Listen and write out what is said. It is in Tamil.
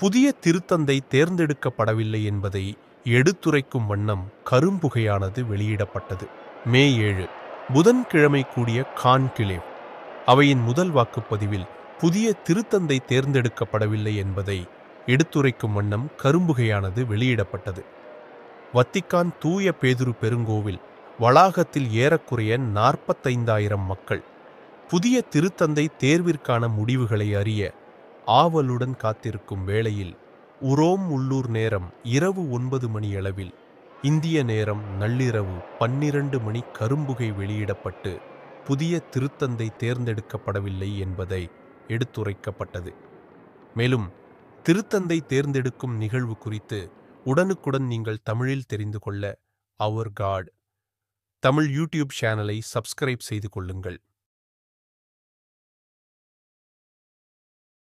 புதிய திருத்தந்தை தேர்ந்தெடுக்கப்படவில்லை என்பதை எடுத்துரைக்கும் வண்ணம் கரும்புகையானது வெளியிடப்பட்டது. மே 7 புதன்கிழமை கூடிய கான்கிளேவ் அவையின் முதல் வாக்குப்பதிவில் புதிய திருத்தந்தை தேர்ந்தெடுக்கப்படவில்லை என்பதை எடுத்துரைக்கும் வண்ணம் கரும்புகையானது வெளியிடப்பட்டது. வத்திக்கான் தூய பேதுரு பெருங்கோவில் வளாகத்தில் ஏறக்குறைய 45,000 மக்கள் புதிய திருத்தந்தை தேர்விற்கான முடிவுகளை அறிய ஆவலுடன் காத்திருக்கும் வேளையில் உரோம் உள்ளூர் நேரம் இரவு 9 மணியளவில் இந்திய நேரம் நள்ளிரவு 12 மணி கரும்புகை வெளியிடப்பட்டு புதிய திருத்தந்தை தேர்ந்தெடுக்கப்படவில்லை என்பதை எடுத்துரைக்கப்பட்டது. மேலும் திருத்தந்தை தேர்ந்தெடுக்கும் நிகழ்வு குறித்து உடனுக்குடன் நீங்கள் தமிழில் தெரிந்து கொள்ள அவர் காட் தமிழ் யூடியூப் சேனலை சப்ஸ்கிரைப் செய்து கொள்ளுங்கள்.